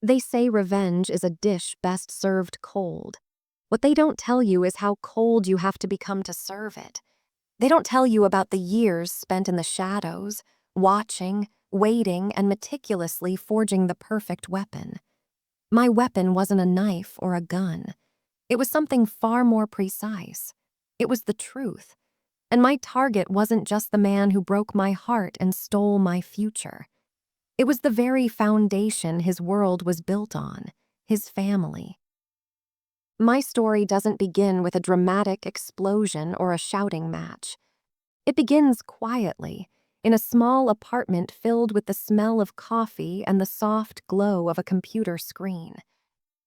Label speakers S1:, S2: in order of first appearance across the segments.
S1: They say revenge is a dish best served cold. What they don't tell you is how cold you have to become to serve it. They don't tell you about the years spent in the shadows, watching, waiting, and meticulously forging the perfect weapon. My weapon wasn't a knife or a gun. It was something far more precise. It was the truth. And my target wasn't just the man who broke my heart and stole my future. It was the very foundation his world was built on, his family. My story doesn't begin with a dramatic explosion or a shouting match. It begins quietly, in a small apartment filled with the smell of coffee and the soft glow of a computer screen.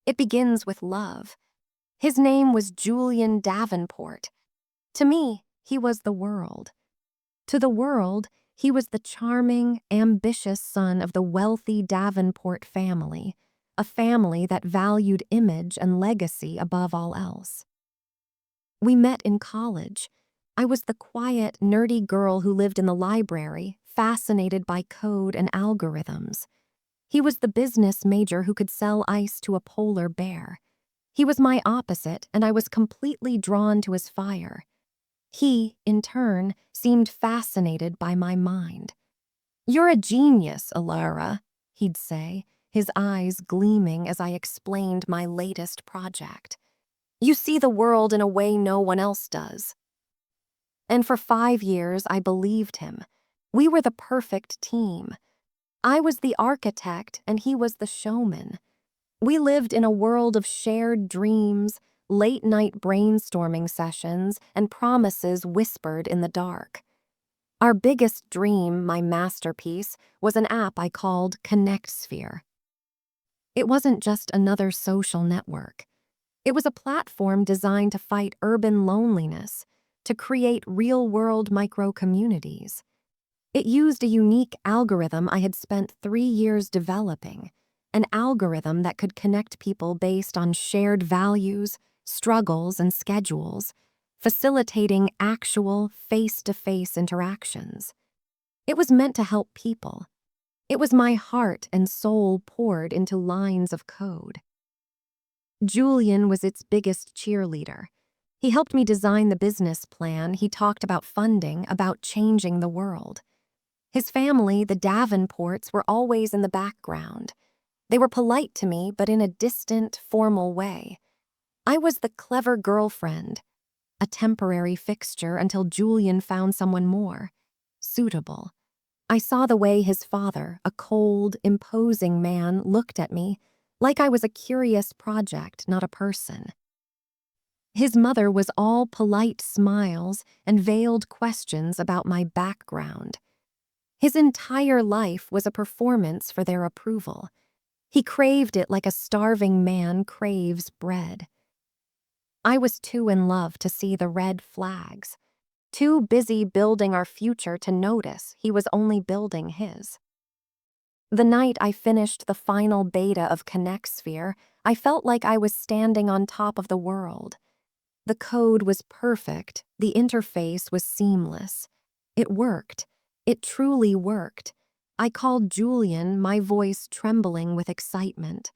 S1: It begins with love. His name was Julian Davenport. To me, he was the world. To the world, he was the charming, ambitious son of the wealthy Davenport family, a family that valued image and legacy above all else. We met in college. I was the quiet, nerdy girl who lived in the library, fascinated by code and algorithms. He was the business major who could sell ice to a polar bear. He was my opposite, and I was completely drawn to his fire. He, in turn, seemed fascinated by my mind. "You're a genius, Alara," he'd say, his eyes gleaming as I explained my latest project. "You see the world in a way no one else does." And for 5 years, I believed him. We were the perfect team. I was the architect, and he was the showman. We lived in a world of shared dreams, late-night brainstorming sessions, and promises whispered in the dark. Our biggest dream, my masterpiece, was an app I called ConnectSphere. It wasn't just another social network. It was a platform designed to fight urban loneliness, to create real-world micro-communities. It used a unique algorithm I had spent 3 years developing, an algorithm that could connect people based on shared values, struggles, and schedules, facilitating actual face-to-face interactions. It was meant to help people. It was my heart and soul poured into lines of code. Julian was its biggest cheerleader. He helped me design the business plan. He talked about funding, about changing the world. His family, the Davenports, were always in the background. They were polite to me, but in a distant, formal way. I was the clever girlfriend, a temporary fixture until Julian found someone more suitable. I saw the way his father, a cold, imposing man, looked at me, like I was a curious project, not a person. His mother was all polite smiles and veiled questions about my background. His entire life was a performance for their approval. He craved it like a starving man craves bread. I was too in love to see the red flags, too busy building our future to notice he was only building his. The night I finished the final beta of ConnectSphere, I felt like I was standing on top of the world. The code was perfect, the interface was seamless. It worked. It truly worked. I called Julian, my voice trembling with excitement.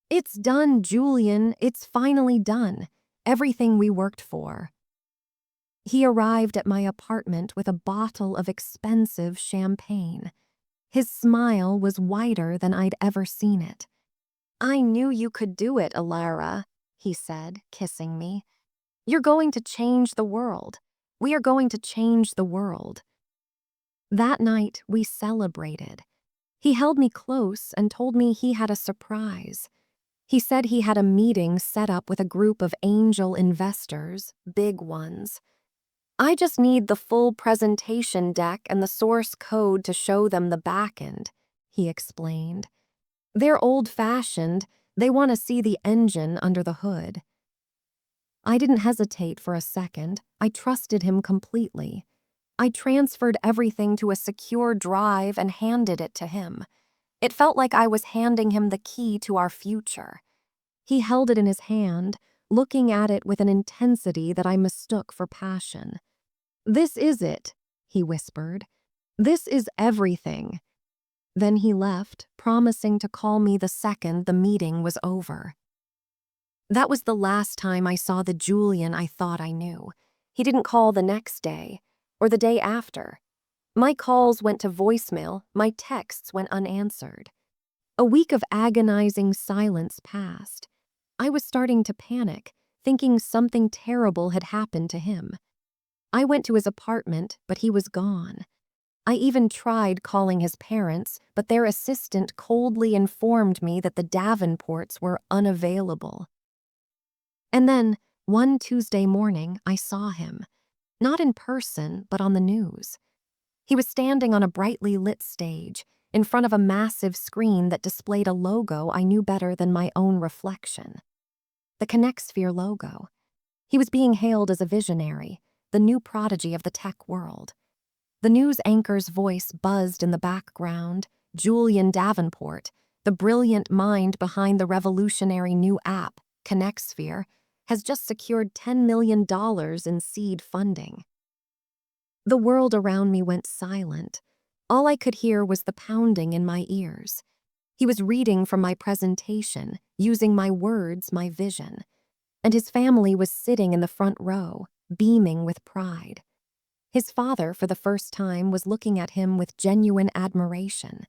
S1: "It's done, Julian. It's finally done. Everything we worked for." He arrived at my apartment with a bottle of expensive champagne. His smile was wider than I'd ever seen it. "I knew you could do it, Alara," he said, kissing me. "You're going to change the world. We are going to change the world." That night, we celebrated. He held me close and told me he had a surprise. He said he had a meeting set up with a group of angel investors, big ones. "I just need the full presentation deck and the source code to show them the backend," he explained. "They're old-fashioned. They want to see the engine under the hood." I didn't hesitate for a second. I trusted him completely. I transferred everything to a secure drive and handed it to him. It felt like I was handing him the key to our future. He held it in his hand, looking at it with an intensity that I mistook for passion. "This is it," he whispered. "This is everything." Then he left, promising to call me the second the meeting was over. That was the last time I saw the Julian I thought I knew. He didn't call the next day, or the day after. My calls went to voicemail, my texts went unanswered. A week of agonizing silence passed. I was starting to panic, thinking something terrible had happened to him. I went to his apartment, but he was gone. I even tried calling his parents, but their assistant coldly informed me that the Davenports were unavailable. And then, one Tuesday morning, I saw him. Not in person, but on the news. He was standing on a brightly lit stage, in front of a massive screen that displayed a logo I knew better than my own reflection. The ConnectSphere logo. He was being hailed as a visionary, the new prodigy of the tech world. The news anchor's voice buzzed in the background. Julian Davenport, the brilliant mind behind the revolutionary new app, ConnectSphere, has just secured $10 million in seed funding. The world around me went silent. All I could hear was the pounding in my ears. He was reading from my presentation, using my words, my vision. And his family was sitting in the front row, beaming with pride. His father, for the first time, was looking at him with genuine admiration.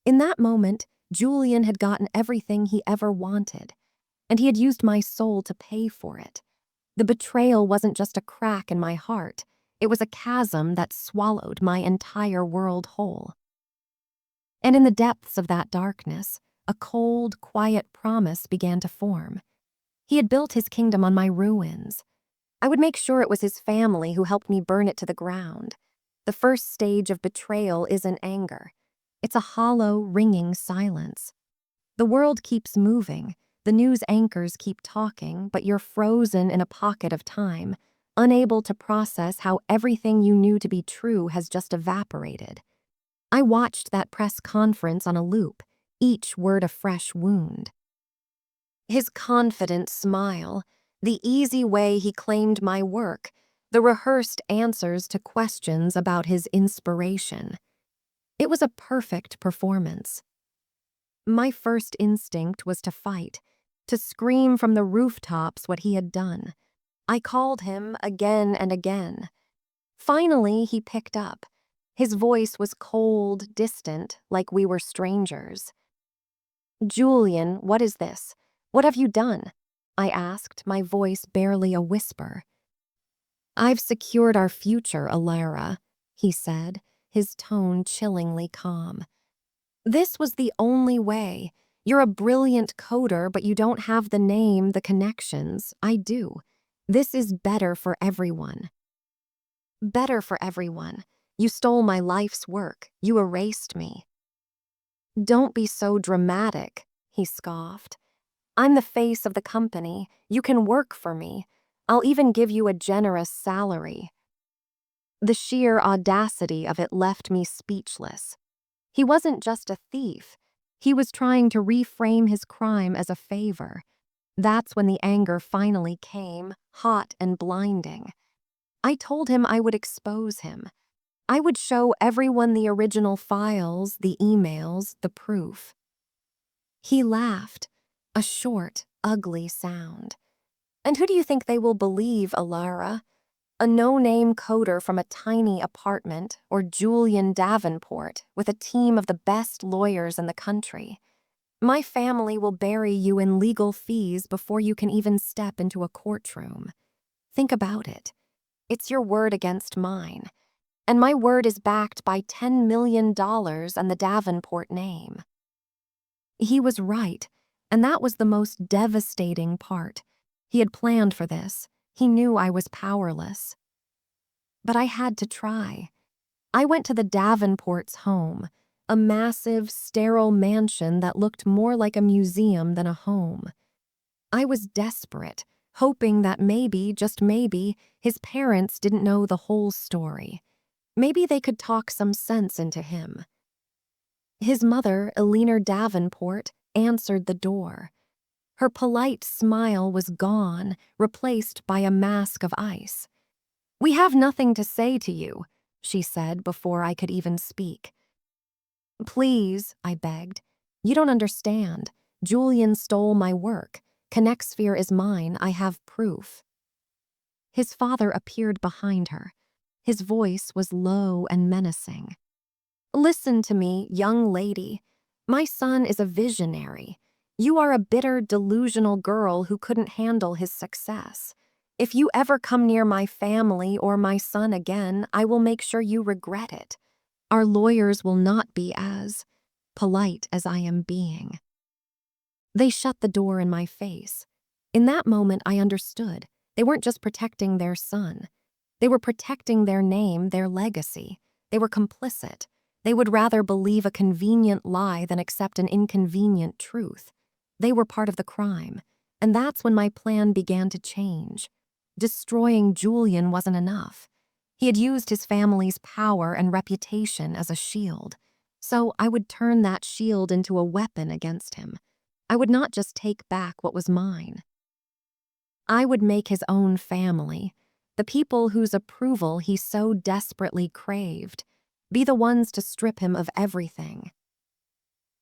S1: In that moment, Julian had gotten everything he ever wanted, and he had used my soul to pay for it. The betrayal wasn't just a crack in my heart, it was a chasm that swallowed my entire world whole. And in the depths of that darkness, a cold, quiet promise began to form. He had built his kingdom on my ruins. I would make sure it was his family who helped me burn it to the ground. The first stage of betrayal isn't anger. It's a hollow, ringing silence. The world keeps moving, the news anchors keep talking, but you're frozen in a pocket of time, unable to process how everything you knew to be true has just evaporated. I watched that press conference on a loop, each word a fresh wound. His confident smile, the easy way he claimed my work, the rehearsed answers to questions about his inspiration. It was a perfect performance. My first instinct was to fight, to scream from the rooftops what he had done. I called him again and again. Finally, he picked up. His voice was cold, distant, like we were strangers. "Julian, what is this? What have you done?" I asked, my voice barely a whisper. "I've secured our future, Alara," he said, his tone chillingly calm. "This was the only way. You're a brilliant coder, but you don't have the name, the connections. I do. This is better for everyone." Better for everyone. You stole my life's work. You erased me. "Don't be so dramatic," he scoffed. "I'm the face of the company. You can work for me. I'll even give you a generous salary." The sheer audacity of it left me speechless. He wasn't just a thief. He was trying to reframe his crime as a favor. That's when the anger finally came, hot and blinding. I told him I would expose him. I would show everyone the original files, the emails, the proof. He laughed, a short, ugly sound. "And who do you think they will believe, Alara? A no-name coder from a tiny apartment, or Julian Davenport with a team of the best lawyers in the country? My family will bury you in legal fees before you can even step into a courtroom. Think about it. It's your word against mine. And my word is backed by $10 million and the Davenport name." He was right, and that was the most devastating part. He had planned for this. He knew I was powerless. But I had to try. I went to the Davenport's home, a massive, sterile mansion that looked more like a museum than a home. I was desperate, hoping that maybe, just maybe, his parents didn't know the whole story. Maybe they could talk some sense into him. His mother, Eleanor Davenport, answered the door. Her polite smile was gone, replaced by a mask of ice. "We have nothing to say to you," she said before I could even speak. Please, I begged. You don't understand. Julian stole my work. Connexsphere is mine. I have proof. His father appeared behind her. His voice was low and menacing. Listen to me, young lady. My son is a visionary. You are a bitter, delusional girl who couldn't handle his success. If you ever come near my family or my son again, I will make sure you regret it. Our lawyers will not be as polite as I am being. They shut the door in my face. In that moment, I understood. They weren't just protecting their son. They were protecting their name, their legacy. They were complicit. They would rather believe a convenient lie than accept an inconvenient truth. They were part of the crime. And that's when my plan began to change. Destroying Julian wasn't enough. He had used his family's power and reputation as a shield. So I would turn that shield into a weapon against him. I would not just take back what was mine. I would make his own family, the people whose approval he so desperately craved, be the ones to strip him of everything.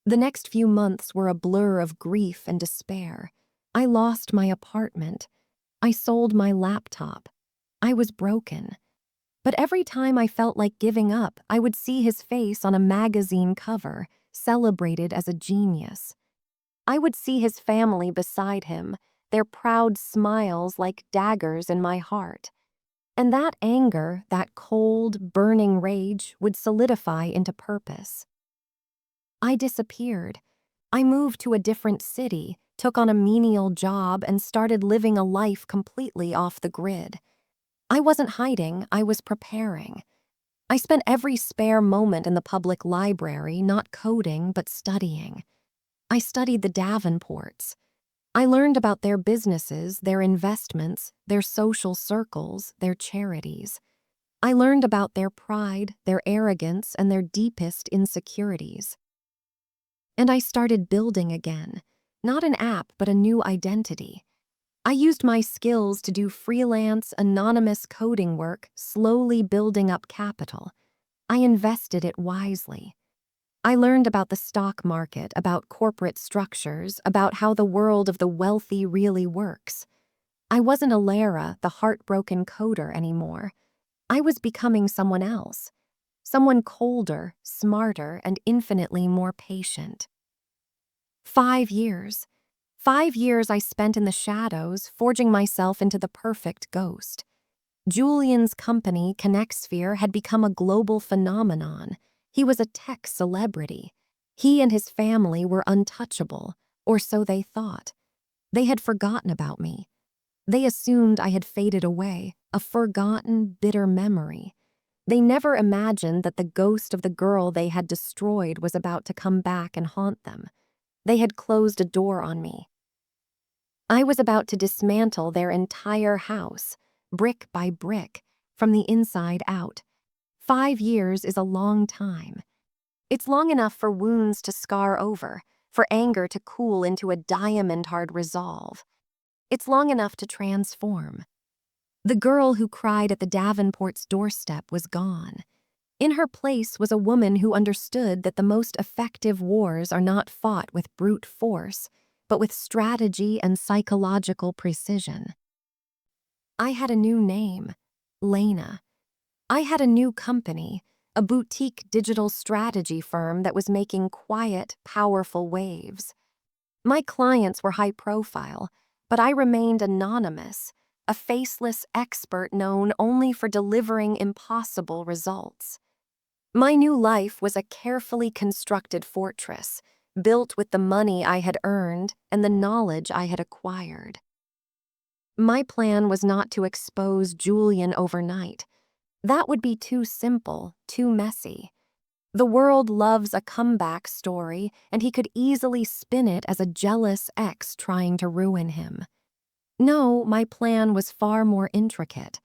S1: The next few months were a blur of grief and despair. I lost my apartment. I sold my laptop. I was broken. But every time I felt like giving up, I would see his face on a magazine cover, celebrated as a genius. I would see his family beside him, their proud smiles like daggers in my heart. And that anger, that cold, burning rage would solidify into purpose. I disappeared. I moved to a different city, took on a menial job, and started living a life completely off the grid. I wasn't hiding, I was preparing. I spent every spare moment in the public library, not coding, but studying. I studied the Davenports. I learned about their businesses, their investments, their social circles, their charities. I learned about their pride, their arrogance, and their deepest insecurities. And I started building again, not an app, but a new identity. I used my skills to do freelance, anonymous coding work, slowly building up capital. I invested it wisely. I learned about the stock market, about corporate structures, about how the world of the wealthy really works. I wasn't a Lara, the heartbroken coder, anymore. I was becoming someone else. Someone colder, smarter, and infinitely more patient. 5 years. 5 years I spent in the shadows, forging myself into the perfect ghost. Julian's company, Connexsphere, had become a global phenomenon. He was a tech celebrity. He and his family were untouchable, or so they thought. They had forgotten about me. They assumed I had faded away, a forgotten, bitter memory. They never imagined that the ghost of the girl they had destroyed was about to come back and haunt them. They had closed a door on me. I was about to dismantle their entire house, brick by brick, from the inside out. 5 years is a long time. It's long enough for wounds to scar over, for anger to cool into a diamond-hard resolve. It's long enough to transform. The girl who cried at the Davenport's doorstep was gone. In her place was a woman who understood that the most effective wars are not fought with brute force, but with strategy and psychological precision. I had a new name, Lena. I had a new company, a boutique digital strategy firm that was making quiet, powerful waves. My clients were high profile, but I remained anonymous, a faceless expert known only for delivering impossible results. My new life was a carefully constructed fortress, built with the money I had earned and the knowledge I had acquired. My plan was not to expose Julian overnight. That would be too simple, too messy. The world loves a comeback story, and he could easily spin it as a jealous ex trying to ruin him. No, my plan was far more intricate.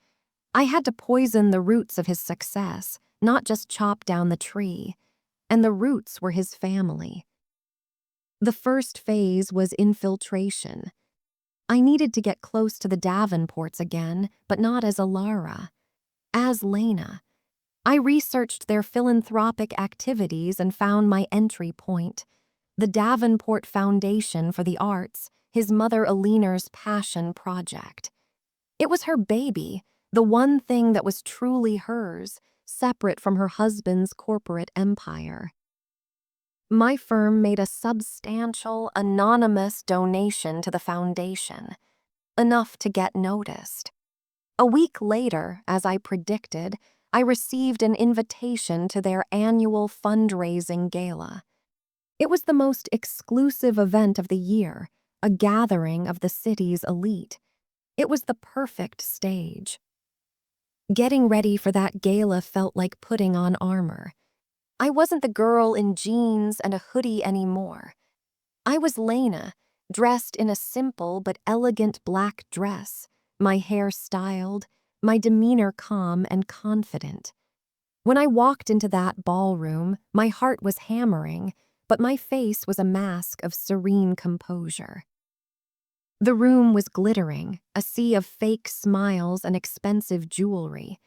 S1: I had to poison the roots of his success, not just chop down the tree. And the roots were his family. The first phase was infiltration. I needed to get close to the Davenports again, but not as Alara. As Lena. I researched their philanthropic activities and found my entry point: the Davenport Foundation for the Arts, his mother Alina's passion project. It was her baby, the one thing that was truly hers, separate from her husband's corporate empire. My firm made a substantial, anonymous donation to the foundation, enough to get noticed. A week later, as I predicted, I received an invitation to their annual fundraising gala. It was the most exclusive event of the year, a gathering of the city's elite. It was the perfect stage. Getting ready for that gala felt like putting on armor. I wasn't the girl in jeans and a hoodie anymore. I was Lena, dressed in a simple but elegant black dress, my hair styled, my demeanor calm and confident. When I walked into that ballroom, my heart was hammering, but my face was a mask of serene composure. The room was glittering, a sea of fake smiles and expensive jewelry.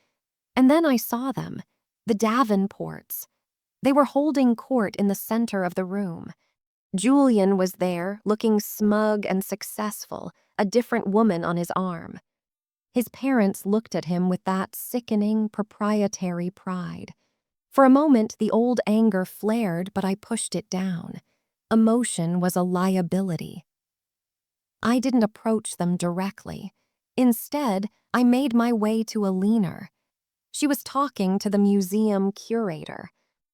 S1: And then I saw them, the Davenports. They were holding court in the center of the room. Julian was there, looking smug and successful, a different woman on his arm. His parents looked at him with that sickening, proprietary pride. For a moment, the old anger flared, but I pushed it down. Emotion was a liability. I didn't approach them directly. Instead, I made my way to Alina. She was talking to the museum curator.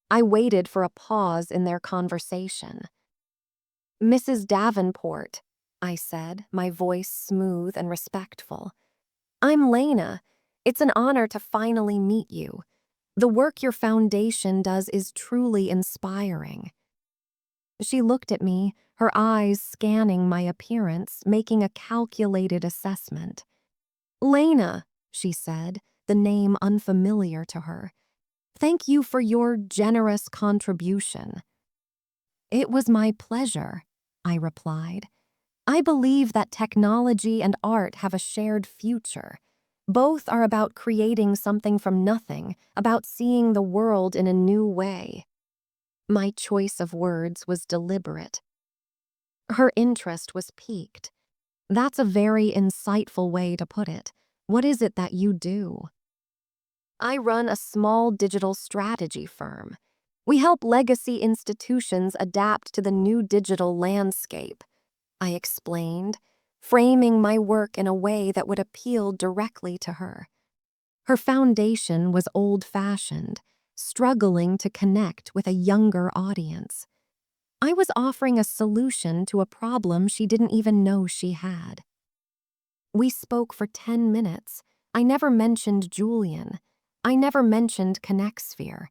S1: I waited for a pause in their conversation. "Mrs. Davenport," I said, my voice smooth and respectful. "I'm Lena. It's an honor to finally meet you. The work your foundation does is truly inspiring." She looked at me, her eyes scanning my appearance, making a calculated assessment. "Lena," she said, the name unfamiliar to her. "Thank you for your generous contribution." "It was my pleasure," I replied. "I believe that technology and art have a shared future. Both are about creating something from nothing, about seeing the world in a new way." My choice of words was deliberate. Her interest was piqued. "That's a very insightful way to put it. What is it that you do?" "I run a small digital strategy firm. We help legacy institutions adapt to the new digital landscape," I explained, framing my work in a way that would appeal directly to her. Her foundation was old-fashioned, struggling to connect with a younger audience. I was offering a solution to a problem she didn't even know she had. We spoke for 10 minutes. I never mentioned Julian. I never mentioned ConnectSphere.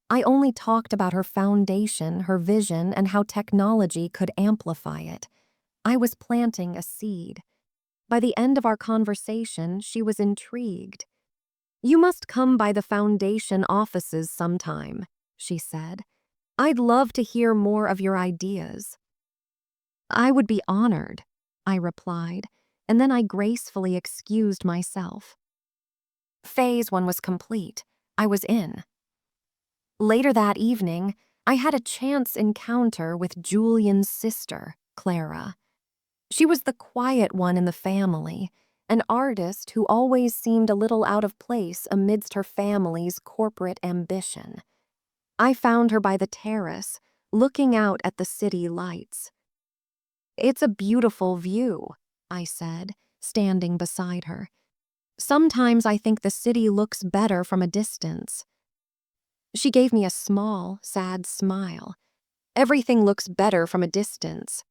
S1: I only talked about her foundation, her vision, and how technology could amplify it. I was planting a seed. By the end of our conversation, she was intrigued. "You must come by the foundation offices sometime," she said. "I'd love to hear more of your ideas." "I would be honored," I replied, and then I gracefully excused myself. Phase 1 was complete. I was in. Later that evening, I had a chance encounter with Julian's sister, Clara. She was the quiet one in the family, an artist who always seemed a little out of place amidst her family's corporate ambition. I found her by the terrace, looking out at the city lights. "It's a beautiful view," I said, standing beside her. "Sometimes I think the city looks better from a distance." She gave me a small, sad smile. "Everything looks better from a distance."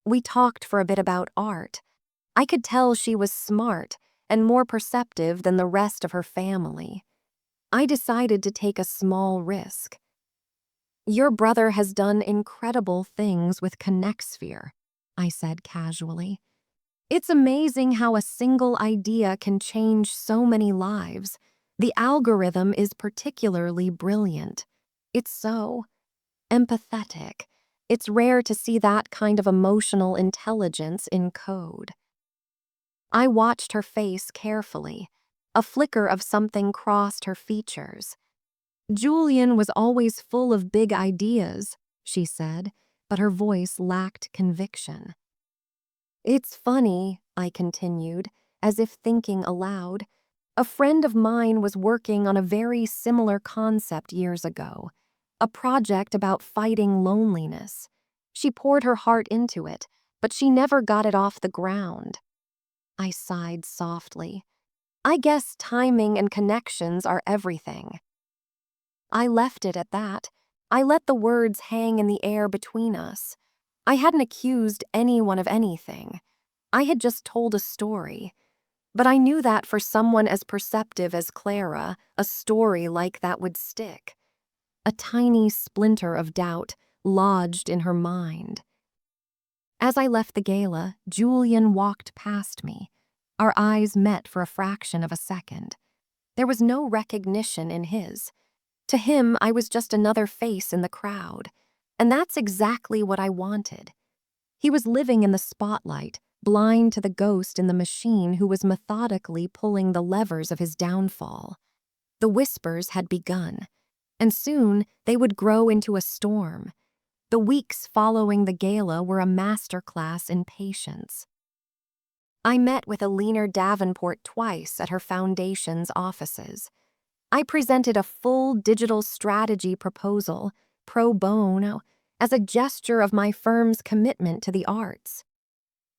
S1: We talked for a bit about art. I could tell she was smart and more perceptive than the rest of her family. I decided to take a small risk. "Your brother has done incredible things with ConnectSphere," I said casually. "It's amazing how a single idea can change so many lives. The algorithm is particularly brilliant. It's so empathetic. It's rare to see that kind of emotional intelligence in code." I watched her face carefully. A flicker of something crossed her features. "Julian was always full of big ideas," she said, but her voice lacked conviction. "It's funny," I continued, as if thinking aloud. "A friend of mine was working on a very similar concept years ago, a project about fighting loneliness. She poured her heart into it, but she never got it off the ground." I sighed softly. I guess timing and connections are everything. I left it at that. I let the words hang in the air between us. I hadn't accused anyone of anything. I had just told a story. But I knew that for someone as perceptive as Clara, a story like that would stick. A tiny splinter of doubt lodged in her mind. As I left the gala, Julian walked past me. Our eyes met for a fraction of a second. There was no recognition in his. To him, I was just another face in the crowd. And that's exactly what I wanted. He was living in the spotlight, blind to the ghost in the machine who was methodically pulling the levers of his downfall. The whispers had begun, and soon they would grow into a storm. The weeks following the gala were a masterclass in patience. I met with Alina Davenport twice at her foundation's offices. I presented a full digital strategy proposal, pro bono, as a gesture of my firm's commitment to the arts.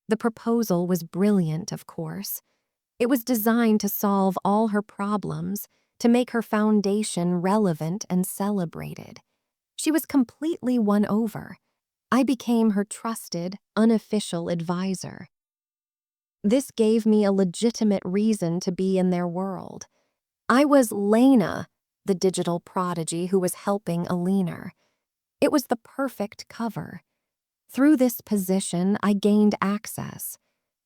S1: The proposal was brilliant, of course. It was designed to solve all her problems, to make her foundation relevant and celebrated. She was completely won over. I became her trusted, unofficial advisor. This gave me a legitimate reason to be in their world. I was Lena, the digital prodigy who was helping Alina. It was the perfect cover. Through this position, I gained access,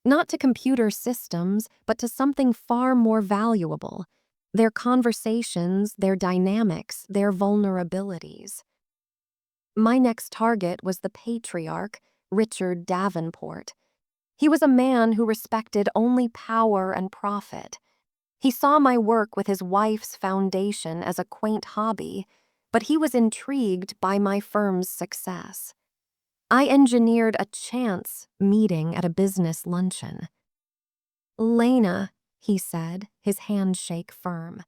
S1: not to computer systems, but to something far more valuable: their conversations, their dynamics, their vulnerabilities. My next target was the patriarch, Richard Davenport. He was a man who respected only power and profit. He saw my work with his wife's foundation as a quaint hobby, but he was intrigued by my firm's success. I engineered a chance meeting at a business luncheon. "Lena," he said, his handshake firm,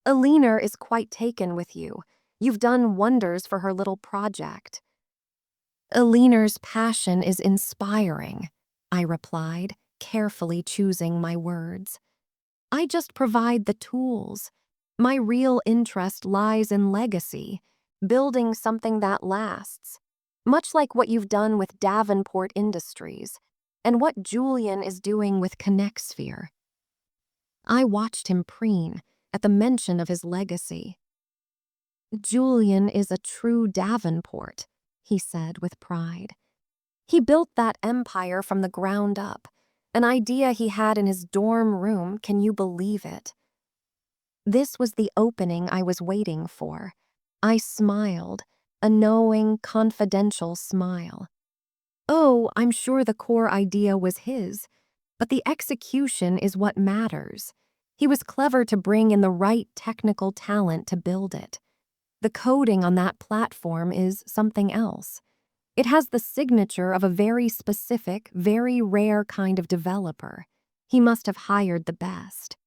S1: "Alina is quite taken with you. You've done wonders for her little project." "Alina's passion is inspiring," I replied, carefully choosing my words. "I just provide the tools. My real interest lies in legacy, building something that lasts, much like what you've done with Davenport Industries, and what Julian is doing with ConnectSphere." I watched him preen at the mention of his legacy. "Julian is a true Davenport," he said with pride. "He built that empire from the ground up. An idea he had in his dorm room, can you believe it?" This was the opening I was waiting for. I smiled, a knowing, confidential smile. Oh, I'm sure the core idea was his, but the execution is what matters. He was clever to bring in the right technical talent to build it. The coding on that platform is something else. It has the signature of a very specific, very rare kind of developer. He must have hired the best.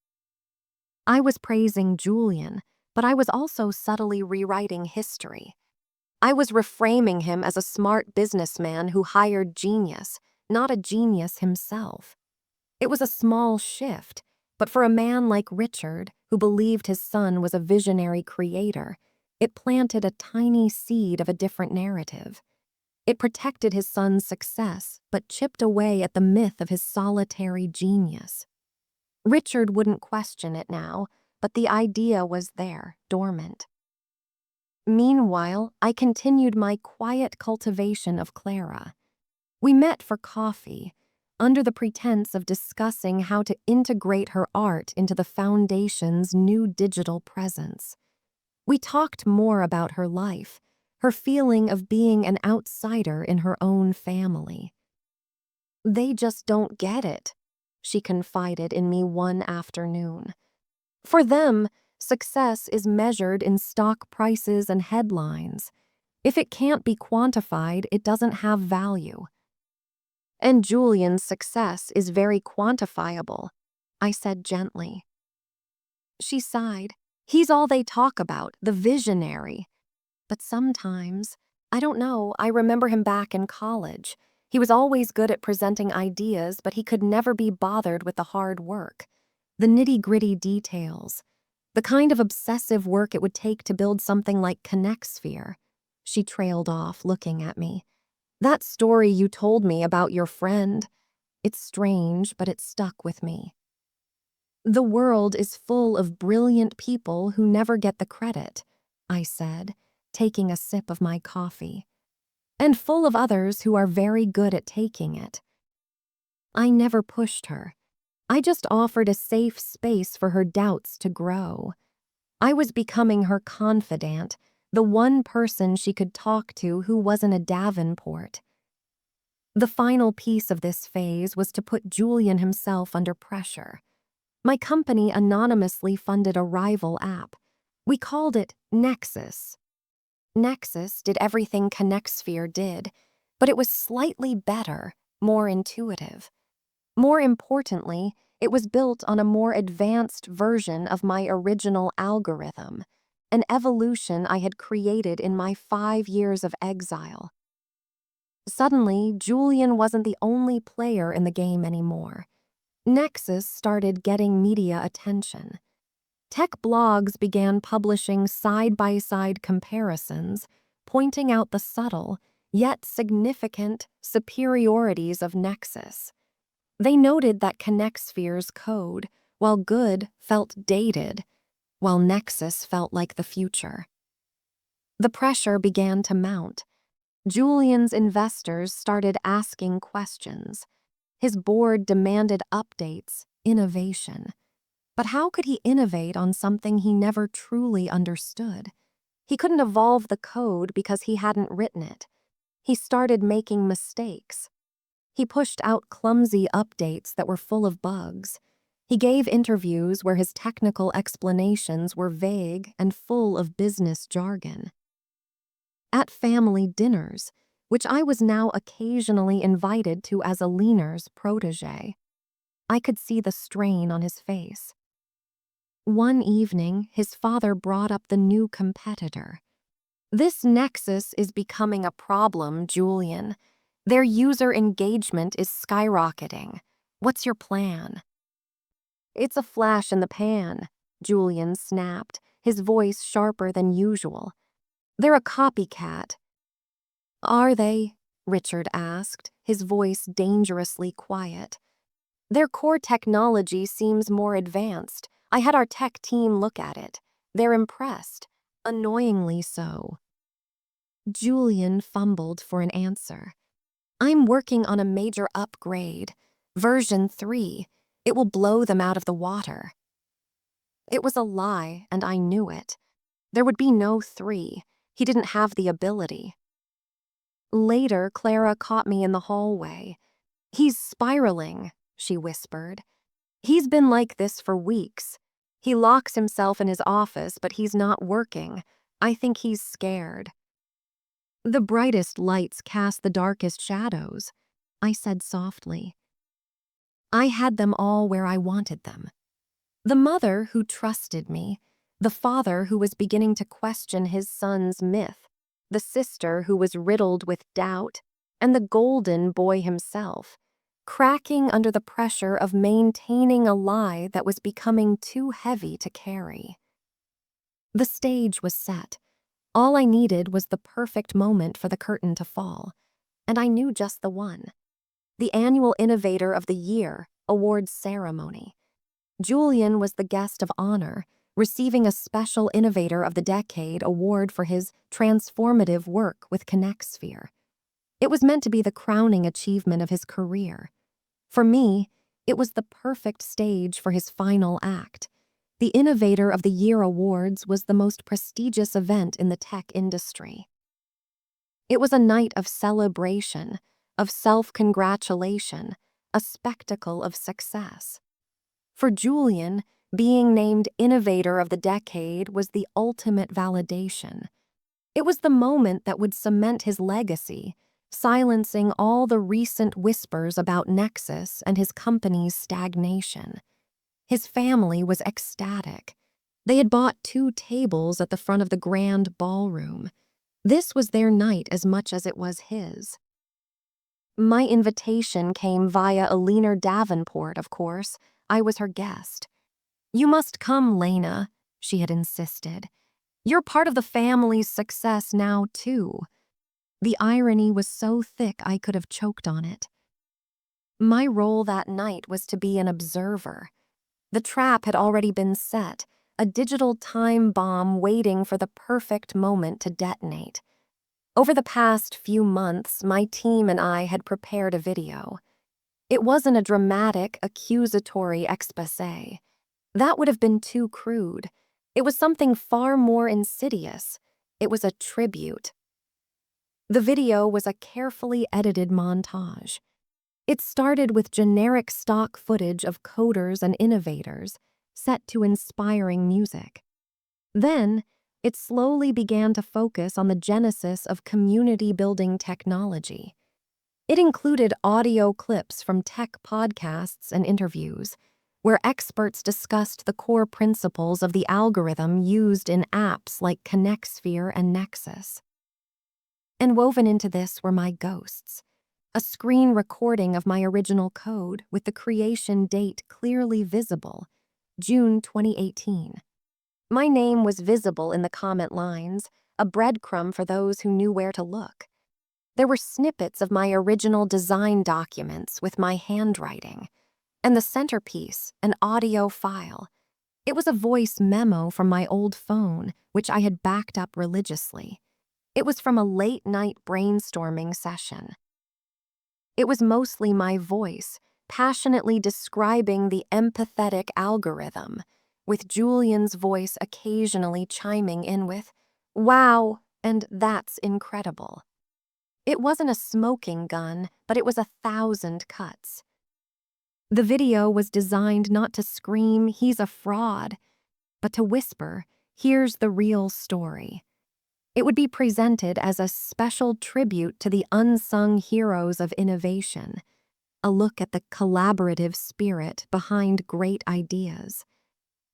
S1: I was praising Julian, but I was also subtly rewriting history. I was reframing him as a smart businessman who hired genius, not a genius himself. It was a small shift, but for a man like Richard, who believed his son was a visionary creator, it planted a tiny seed of a different narrative. It protected his son's success, but chipped away at the myth of his solitary genius. Richard wouldn't question it now, but the idea was there, dormant. Meanwhile, I continued my quiet cultivation of Clara. We met for coffee, under the pretense of discussing how to integrate her art into the foundation's new digital presence. We talked more about her life, her feeling of being an outsider in her own family. "They just don't get it," she confided in me one afternoon. For them, success is measured in stock prices and headlines. If it can't be quantified, it doesn't have value. And Julian's success is very quantifiable, I said gently. She sighed. He's all they talk about, the visionary. But sometimes, I don't know, I remember him back in college. He was always good at presenting ideas, but he could never be bothered with the hard work, the nitty-gritty details, the kind of obsessive work it would take to build something like ConnectSphere. She trailed off, looking at me. That story you told me about your friend, it's strange, but it stuck with me. The world is full of brilliant people who never get the credit, I said, taking a sip of my coffee, and full of others who are very good at taking it. I never pushed her. I just offered a safe space for her doubts to grow. I was becoming her confidant, the one person she could talk to who wasn't a Davenport. The final piece of this phase was to put Julian himself under pressure. My company anonymously funded a rival app. We called it Nexus. Nexus did everything ConnectSphere did, but it was slightly better, more intuitive. More importantly, it was built on a more advanced version of my original algorithm, an evolution I had created in my 5 years of exile. Suddenly, Julian wasn't the only player in the game anymore. Nexus started getting media attention. Tech blogs began publishing side-by-side comparisons, pointing out the subtle, yet significant, superiorities of Nexus. They noted that ConnectSphere's code, while good, felt dated, while Nexus felt like the future. The pressure began to mount. Julian's investors started asking questions. His board demanded updates, innovation. But how could he innovate on something he never truly understood? He couldn't evolve the code because he hadn't written it. He started making mistakes. He pushed out clumsy updates that were full of bugs. He gave interviews where his technical explanations were vague and full of business jargon. At family dinners, which I was now occasionally invited to as a leaner's protege, I could see the strain on his face. One evening, his father brought up the new competitor. This Nexus is becoming a problem, Julian. Their user engagement is skyrocketing. What's your plan? It's a flash in the pan, Julian snapped, his voice sharper than usual. They're a copycat. Are they? Richard asked, his voice dangerously quiet. Their core technology seems more advanced. I had our tech team look at it. They're impressed. Annoyingly so. Julian fumbled for an answer. I'm working on a major upgrade. Version 3. It will blow them out of the water. It was a lie, and I knew it. There would be no 3. He didn't have the ability. Later, Clara caught me in the hallway. He's spiraling, she whispered. He's been like this for weeks. He locks himself in his office, but he's not working. I think he's scared. The brightest lights cast the darkest shadows, I said softly. I had them all where I wanted them. The mother who trusted me, the father who was beginning to question his son's myth, the sister who was riddled with doubt, and the golden boy himself, cracking under the pressure of maintaining a lie that was becoming too heavy to carry. The stage was set. All I needed was the perfect moment for the curtain to fall, and I knew just the one. The annual Innovator of the Year awards ceremony. Julian was the guest of honor, receiving a special Innovator of the Decade award for his transformative work with ConnectSphere. It was meant to be the crowning achievement of his career. For me, it was the perfect stage for his final act. The Innovator of the Year Awards was the most prestigious event in the tech industry. It was a night of celebration, of self-congratulation, a spectacle of success. For Julian, Being named Innovator of the Decade was the ultimate validation. It was the moment that would cement his legacy, silencing all the recent whispers about Nexus and his company's stagnation. His family was ecstatic. They had bought 2 tables at the front of the grand ballroom. This was their night as much as it was his. My invitation came via Alina Davenport, of course. I was her guest. "You must come, Lena," she had insisted. "You're part of the family's success now, too." The irony was so thick I could have choked on it. My role that night was to be an observer. The trap had already been set, a digital time bomb waiting for the perfect moment to detonate. Over the past few months, my team and I had prepared a video. It wasn't a dramatic, accusatory exposé. That would have been too crude. It was something far more insidious. It was a tribute. The video was a carefully edited montage. It started with generic stock footage of coders and innovators, set to inspiring music. Then, it slowly began to focus on the genesis of community-building technology. It included audio clips from tech podcasts and interviews, where experts discussed the core principles of the algorithm used in apps like ConnectSphere and Nexus. And woven into this were my ghosts, a screen recording of my original code with the creation date clearly visible, June 2018. My name was visible in the comment lines, a breadcrumb for those who knew where to look. There were snippets of my original design documents with my handwriting, and the centerpiece, an audio file. It was a voice memo from my old phone, which I had backed up religiously. It was from a late-night brainstorming session. It was mostly my voice, passionately describing the empathetic algorithm, with Julian's voice occasionally chiming in with, "Wow," and "That's incredible." It wasn't a smoking gun, but it was 1,000 cuts. The video was designed not to scream, "He's a fraud," but to whisper, "Here's the real story." It would be presented as a special tribute to the unsung heroes of innovation, a look at the collaborative spirit behind great ideas.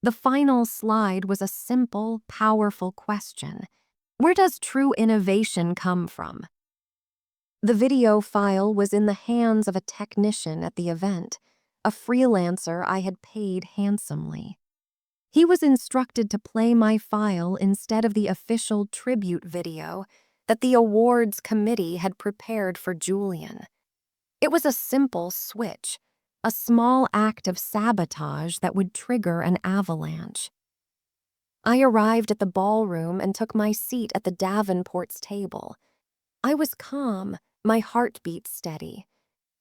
S1: The final slide was a simple, powerful question. Where does true innovation come from? The video file was in the hands of a technician at the event, a freelancer I had paid handsomely. He was instructed to play my file instead of the official tribute video that the awards committee had prepared for Julian. It was a simple switch, a small act of sabotage that would trigger an avalanche. I arrived at the ballroom and took my seat at the Davenport's table. I was calm, my heartbeat steady.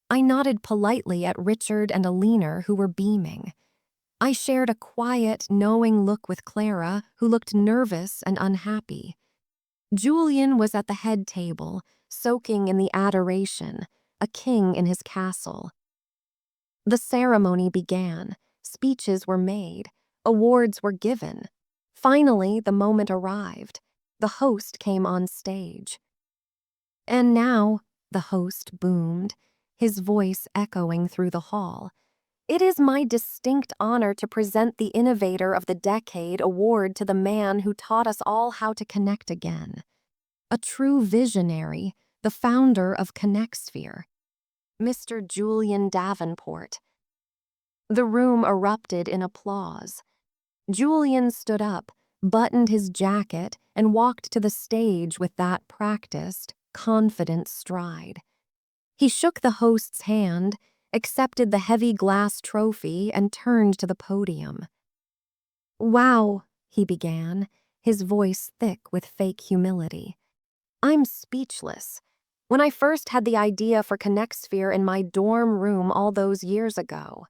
S1: I nodded politely at Richard and Alina, who were beaming. I shared a quiet, knowing look with Clara, who looked nervous and unhappy. Julian was at the head table, soaking in the adoration, a king in his castle. The ceremony began, speeches were made, awards were given. Finally, the moment arrived. The host came on stage. "And now," the host boomed, his voice echoing through the hall, "it is my distinct honor to present the Innovator of the Decade award to the man who taught us all how to connect again. A true visionary, the founder of ConnectSphere, Mr. Julian Davenport." The room erupted in applause. Julian stood up, buttoned his jacket, and walked to the stage with that practiced, confident stride. He shook the host's hand, accepted the heavy glass trophy, and turned to the podium. "Wow," he began, his voice thick with fake humility. "I'm speechless. When I first had the idea for ConnectSphere in my dorm room all those years ago."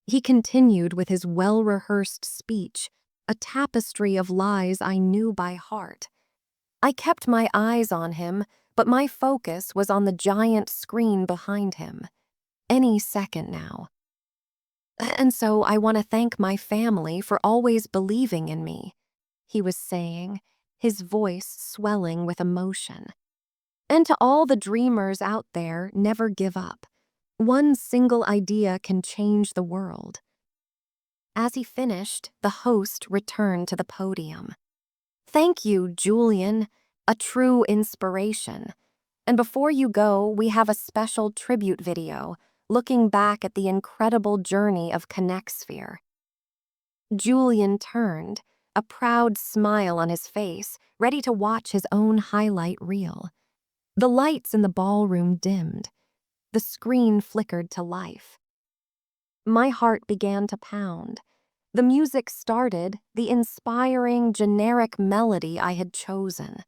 S1: He continued with his well-rehearsed speech, a tapestry of lies I knew by heart. I kept my eyes on him, but my focus was on the giant screen behind him. Any second now. And so I want to thank my family for always believing in me, he was saying, his voice swelling with emotion. And to all the dreamers out there, never give up. One single idea can change the world. As he finished, the host returned to the podium. Thank you, Julian, a true inspiration. And before you go, we have a special tribute video looking back at the incredible journey of ConnectSphere. Julian turned, a proud smile on his face, ready to watch his own highlight reel. The lights in the ballroom dimmed. The screen flickered to life. My heart began to pound. The music started, the inspiring, generic melody I had chosen.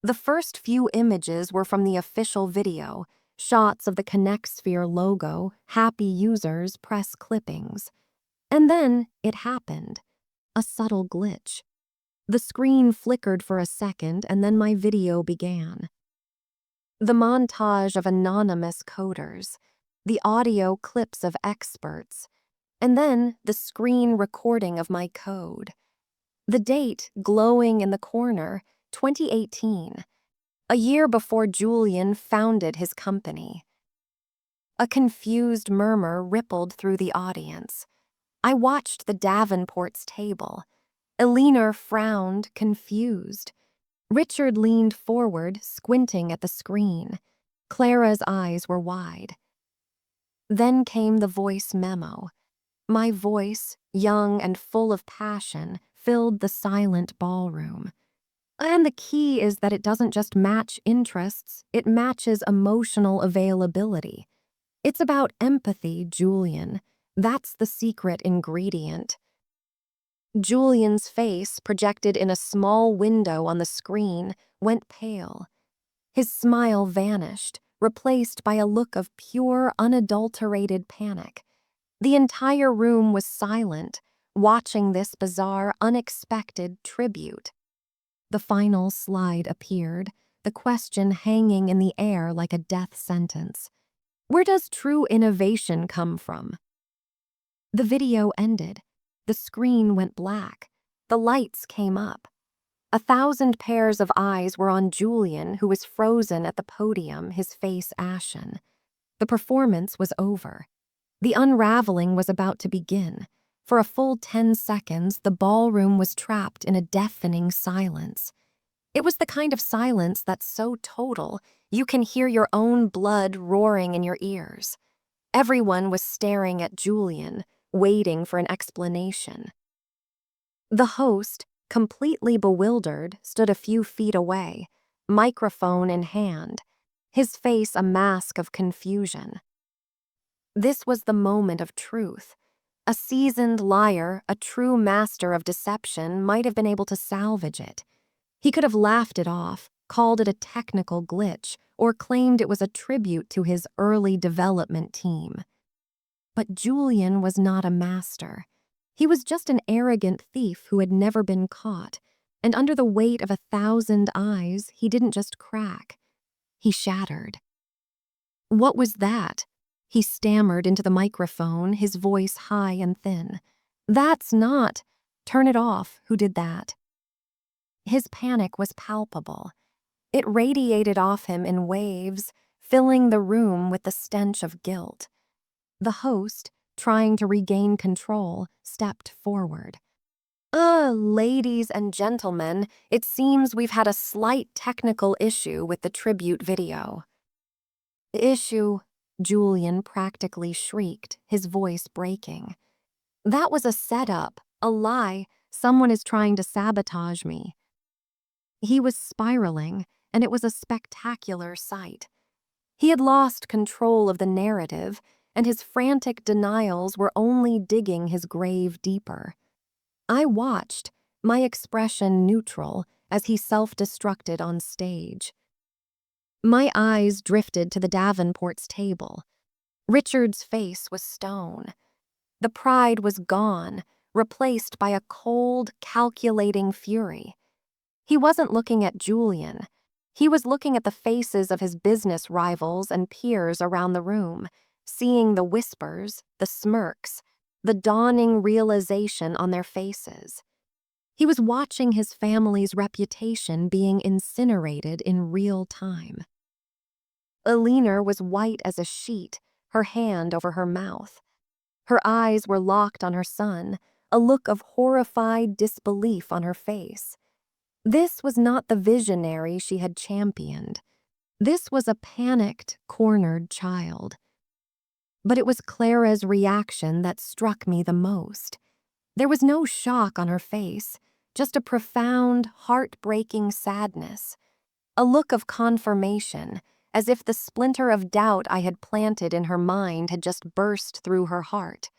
S1: The first few images were from the official video, shots of the ConnectSphere logo, happy users, press clippings. And then it happened. A subtle glitch. The screen flickered for a second, and then my video began. The montage of anonymous coders, the audio clips of experts, and then the screen recording of my code. The date glowing in the corner, 2018, a year before Julian founded his company. A confused murmur rippled through the audience. I watched the Davenport's table. Elinor frowned, confused. Richard leaned forward, squinting at the screen. Clara's eyes were wide. Then came the voice memo. My voice, young and full of passion, filled the silent ballroom. And the key is that it doesn't just match interests, it matches emotional availability. It's about empathy, Julian. That's the secret ingredient. Julian's face, projected in a small window on the screen, went pale. His smile vanished, replaced by a look of pure, unadulterated panic. The entire room was silent, watching this bizarre, unexpected tribute. The final slide appeared, the question hanging in the air like a death sentence. Where does true innovation come from? The video ended. The screen went black. The lights came up. 1,000 pairs of eyes were on Julian, who was frozen at the podium, his face ashen. The performance was over. The unraveling was about to begin. For a full 10 seconds, the ballroom was trapped in a deafening silence. It was the kind of silence that's so total, you can hear your own blood roaring in your ears. Everyone was staring at Julian, waiting for an explanation. The host, completely bewildered, stood a few feet away, microphone in hand, his face a mask of confusion. This was the moment of truth. A seasoned liar, a true master of deception, might have been able to salvage it. He could have laughed it off, called it a technical glitch, or claimed it was a tribute to his early development team. But Julian was not a master. He was just an arrogant thief who had never been caught, and under the weight of 1,000 eyes, he didn't just crack. He shattered. What was that? He stammered into the microphone, his voice high and thin. That's not. Turn it off. Who did that? His panic was palpable. It radiated off him in waves, filling the room with the stench of guilt. The host, trying to regain control, stepped forward. Ladies and gentlemen, it seems we've had a slight technical issue with the tribute video. Issue? Julian practically shrieked, his voice breaking. That was a setup, a lie. Someone is trying to sabotage me. He was spiraling, and it was a spectacular sight. He had lost control of the narrative, and his frantic denials were only digging his grave deeper. I watched, my expression neutral, as he self-destructed on stage. My eyes drifted to the Davenport's table. Richard's face was stone. The pride was gone, replaced by a cold, calculating fury. He wasn't looking at Julian. He was looking at the faces of his business rivals and peers around the room, seeing the whispers, the smirks, the dawning realization on their faces. He was watching his family's reputation being incinerated in real time. Alina was white as a sheet, her hand over her mouth. Her eyes were locked on her son, a look of horrified disbelief on her face. This was not the visionary she had championed. This was a panicked, cornered child. But it was Clara's reaction that struck me the most. There was no shock on her face, just a profound, heartbreaking sadness. A look of confirmation, as if the splinter of doubt I had planted in her mind had just burst through her heart.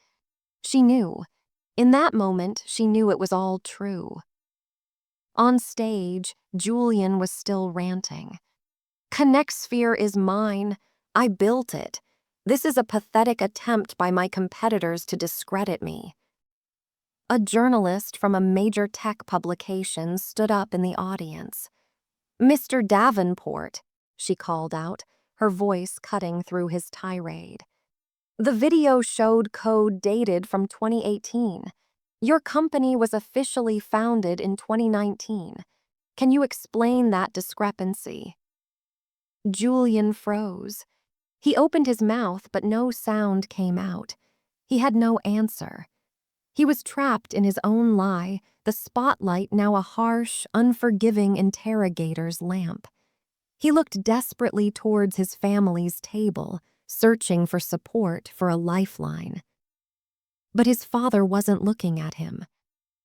S1: She knew. In that moment, she knew it was all true. On stage, Julian was still ranting. "ConnectSphere is mine. I built it. This is a pathetic attempt by my competitors to discredit me." A journalist from a major tech publication stood up in the audience. "Mr. Davenport," she called out, her voice cutting through his tirade. "The video showed code dated from 2018. Your company was officially founded in 2019. Can you explain that discrepancy?" Julian froze. He opened his mouth, but no sound came out. He had no answer. He was trapped in his own lie, the spotlight now a harsh, unforgiving interrogator's lamp. He looked desperately towards his family's table, searching for support, for a lifeline. But his father wasn't looking at him.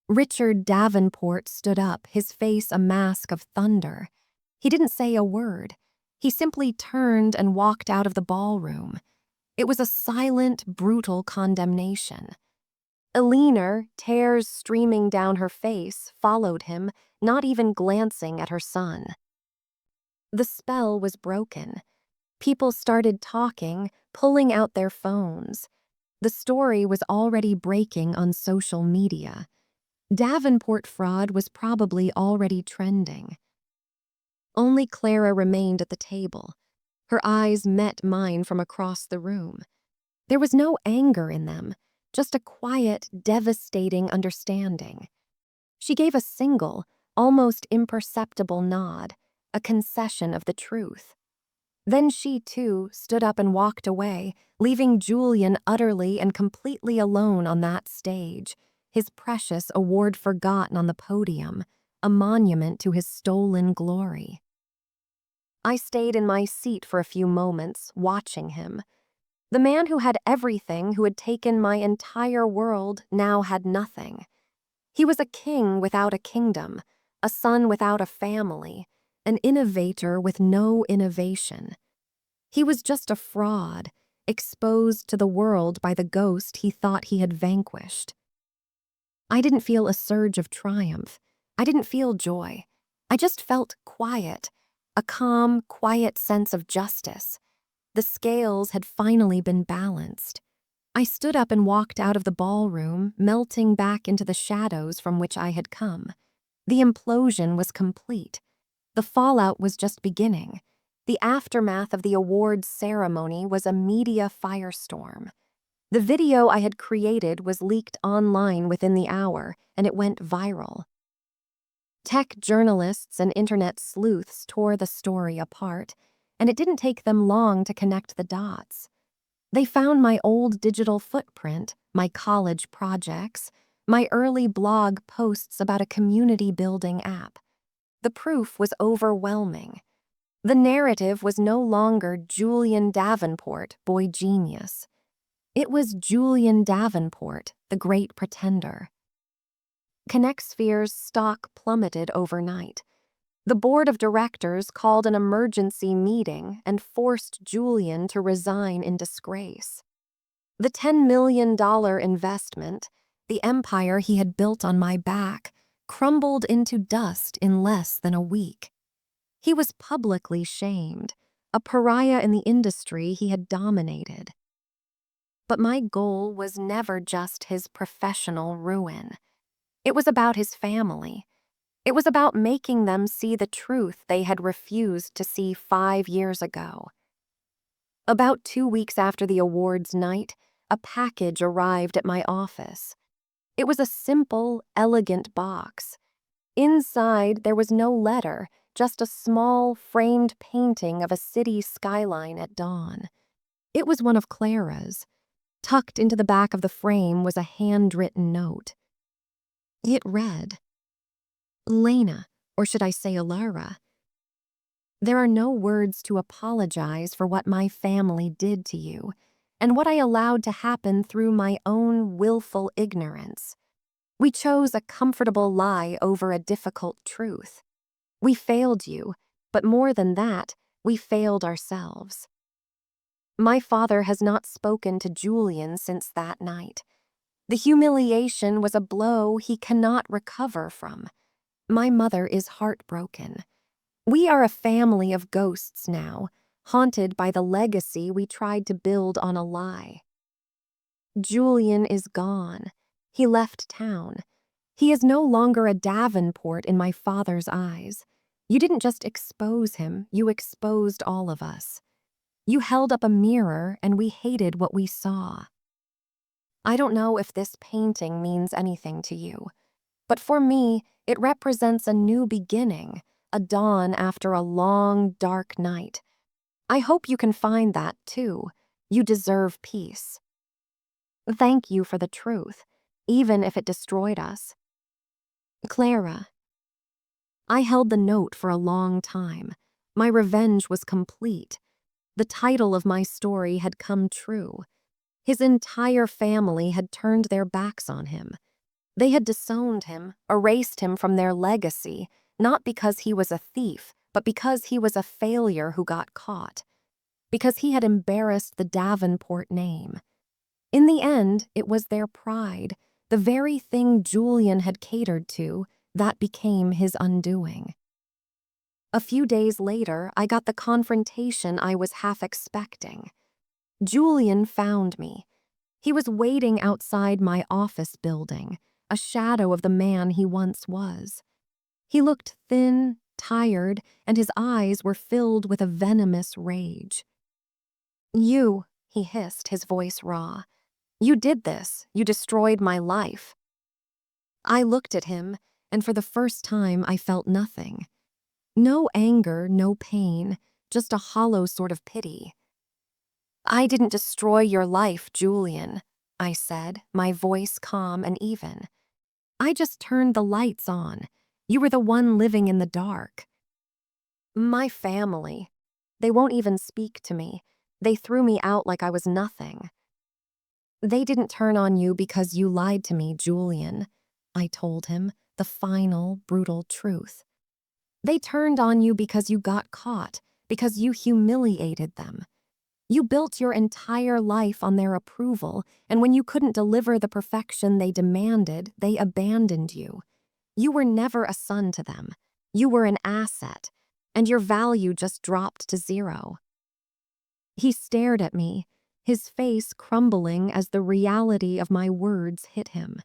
S1: Richard Davenport stood up, his face a mask of thunder. He didn't say a word. He simply turned and walked out of the ballroom. It was a silent, brutal condemnation. Alina, tears streaming down her face, followed him, not even glancing at her son. The spell was broken. People started talking, pulling out their phones. The story was already breaking on social media. Davenport fraud was probably already trending. Only Clara remained at the table. Her eyes met mine from across the room. There was no anger in them, just a quiet, devastating understanding. She gave a single, almost imperceptible nod, a concession of the truth. Then she, too, stood up and walked away, leaving Julian utterly and completely alone on that stage, his precious award forgotten on the podium, a monument to his stolen glory. I stayed in my seat for a few moments, watching him. The man who had everything, who had taken my entire world, now had nothing. He was a king without a kingdom, a son without a family, an innovator with no innovation. He was just a fraud, exposed to the world by the ghost he thought he had vanquished. I didn't feel a surge of triumph. I didn't feel joy. I just felt quiet, a calm, quiet sense of justice. The scales had finally been balanced. I stood up and walked out of the ballroom, melting back into the shadows from which I had come. The implosion was complete. The fallout was just beginning. The aftermath of the awards ceremony was a media firestorm. The video I had created was leaked online within the hour, and it went viral. Tech journalists and internet sleuths tore the story apart, and it didn't take them long to connect the dots. They found my old digital footprint, my college projects, my early blog posts about a community-building app. The proof was overwhelming. The narrative was no longer Julian Davenport, boy genius. It was Julian Davenport, the great pretender. ConnectSphere's stock plummeted overnight. The board of directors called an emergency meeting and forced Julian to resign in disgrace. The $10 million investment, the empire he had built on my back, crumbled into dust in less than a week. He was publicly shamed, a pariah in the industry he had dominated. But my goal was never just his professional ruin. It was about his family. It was about making them see the truth they had refused to see 5 years ago. About 2 weeks after the awards night, a package arrived at my office. It was a simple, elegant box. Inside, there was no letter, just a small, framed painting of a city skyline at dawn. It was one of Clara's. Tucked into the back of the frame was a handwritten note. It read, "Lena, or should I say Alara? There are no words to apologize for what my family did to you, and what I allowed to happen through my own willful ignorance. We chose a comfortable lie over a difficult truth. We failed you, but more than that, we failed ourselves." My father has not spoken to Julian since that night. The humiliation was a blow he cannot recover from. My mother is heartbroken. We are a family of ghosts now, haunted by the legacy we tried to build on a lie. Julian is gone. He left town. He is no longer a Davenport in my father's eyes. You didn't just expose him, you exposed all of us. You held up a mirror and we hated what we saw. I don't know if this painting means anything to you, but for me, it represents a new beginning, a dawn after a long, dark night. I hope you can find that too. You deserve peace. Thank you for the truth, even if it destroyed us. Clara. I held the note for a long time. My revenge was complete. The title of my story had come true. His entire family had turned their backs on him. They had disowned him, erased him from their legacy, not because he was a thief, but because he was a failure who got caught. Because he had embarrassed the Davenport name. In the end, it was their pride, the very thing Julian had catered to, that became his undoing. A few days later, I got the confrontation I was half expecting. Julian found me. He was waiting outside my office building, a shadow of the man he once was. He looked thin, tired, and his eyes were filled with a venomous rage. "You," he hissed, his voice raw. "You did this. You destroyed my life." I looked at him, and for the first time I felt nothing. No anger, no pain, just a hollow sort of pity. "I didn't destroy your life, Julian," I said, my voice calm and even. "I just turned the lights on. You were the one living in the dark." "My family. They won't even speak to me. They threw me out like I was nothing." "They didn't turn on you because you lied to me, Julian," I told him, the final, brutal truth. "They turned on you because you got caught, because you humiliated them. You built your entire life on their approval, and when you couldn't deliver the perfection they demanded, they abandoned you. You were never a son to them. You were an asset, and your value just dropped to zero." He stared at me, his face crumbling as the reality of my words hit him.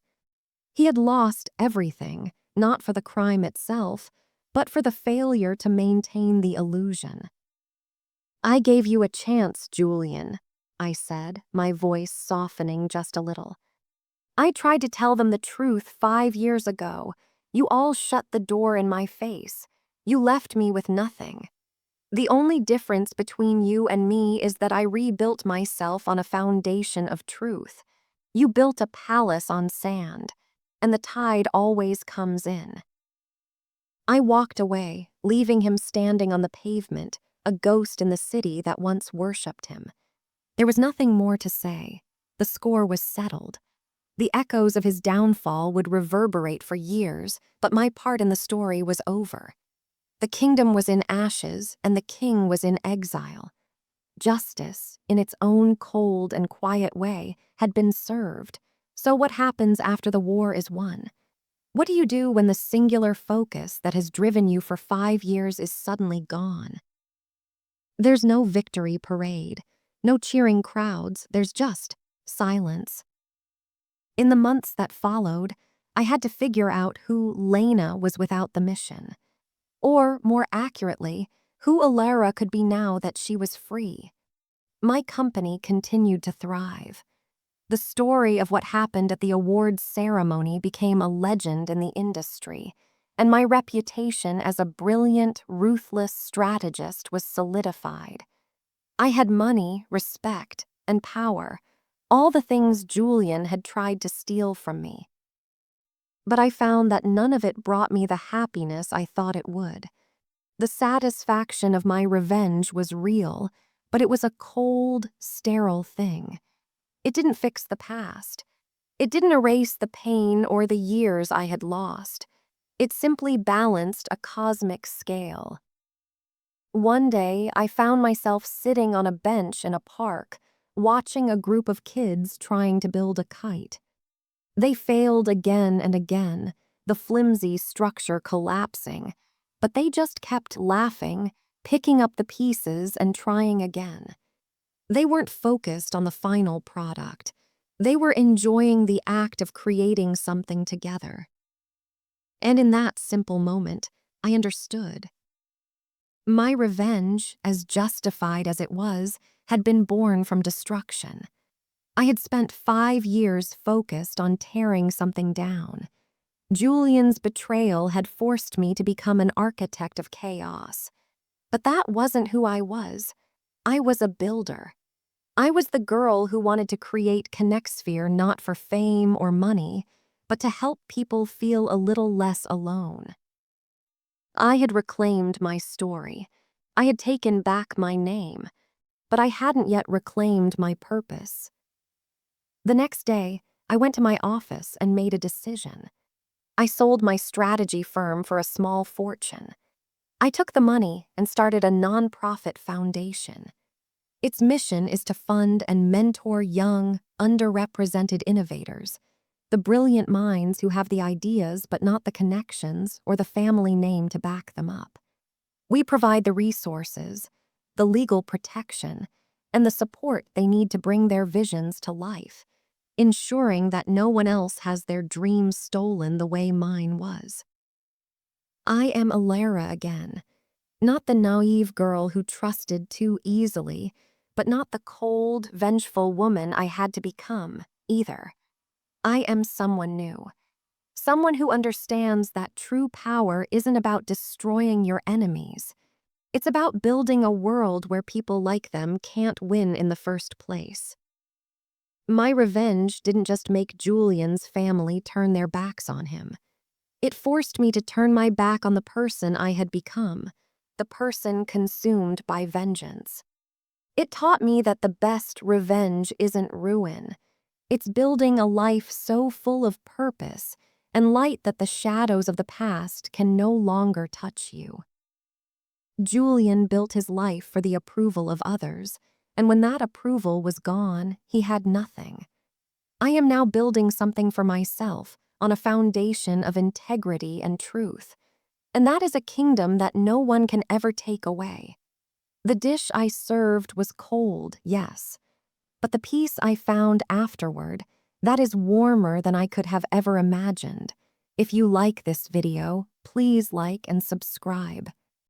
S1: He had lost everything, not for the crime itself, but for the failure to maintain the illusion. "I gave you a chance, Julian," I said, my voice softening just a little. "I tried to tell them the truth 5 years ago. You all shut the door in my face. You left me with nothing. The only difference between you and me is that I rebuilt myself on a foundation of truth. You built a palace on sand, and the tide always comes in." I walked away, leaving him standing on the pavement, a ghost in the city that once worshipped him. There was nothing more to say. The score was settled. The echoes of his downfall would reverberate for years, but my part in the story was over. The kingdom was in ashes, and the king was in exile. Justice, in its own cold and quiet way, had been served. So what happens after the war is won? What do you do when the singular focus that has driven you for 5 years is suddenly gone? There's no victory parade, no cheering crowds, there's just silence. In the months that followed, I had to figure out who Lena was without the mission. Or, more accurately, who Alara could be now that she was free. My company continued to thrive. The story of what happened at the awards ceremony became a legend in the industry, and my reputation as a brilliant, ruthless strategist was solidified. I had money, respect, and power, all the things Julian had tried to steal from me. But I found that none of it brought me the happiness I thought it would. The satisfaction of my revenge was real, but it was a cold, sterile thing. It didn't fix the past. It didn't erase the pain or the years I had lost. It simply balanced a cosmic scale. One day, I found myself sitting on a bench in a park, watching a group of kids trying to build a kite. They failed again and again, the flimsy structure collapsing, but they just kept laughing, picking up the pieces and trying again. They weren't focused on the final product. They were enjoying the act of creating something together. And in that simple moment, I understood. My revenge, as justified as it was, had been born from destruction. I had spent 5 years focused on tearing something down. Julian's betrayal had forced me to become an architect of chaos. But that wasn't who I was. I was a builder. I was the girl who wanted to create ConnectSphere not for fame or money, but to help people feel a little less alone. I had reclaimed my story. I had taken back my name, but I hadn't yet reclaimed my purpose. The next day, I went to my office and made a decision. I sold my strategy firm for a small fortune. I took the money and started a nonprofit foundation. Its mission is to fund and mentor young, underrepresented innovators, the brilliant minds who have the ideas but not the connections or the family name to back them up. We provide the resources, the legal protection, and the support they need to bring their visions to life, ensuring that no one else has their dreams stolen the way mine was. I am Alara again, not the naive girl who trusted too easily, but not the cold, vengeful woman I had to become, either. I am someone new. Someone who understands that true power isn't about destroying your enemies. It's about building a world where people like them can't win in the first place. My revenge didn't just make Julian's family turn their backs on him. It forced me to turn my back on the person I had become, the person consumed by vengeance. It taught me that the best revenge isn't ruin. It's building a life so full of purpose and light that the shadows of the past can no longer touch you. Julian built his life for the approval of others, and when that approval was gone, he had nothing. I am now building something for myself on a foundation of integrity and truth, and that is a kingdom that no one can ever take away. The dish I served was cold, yes, but the peace I found afterward, that is warmer than I could have ever imagined. If you like this video, please like and subscribe.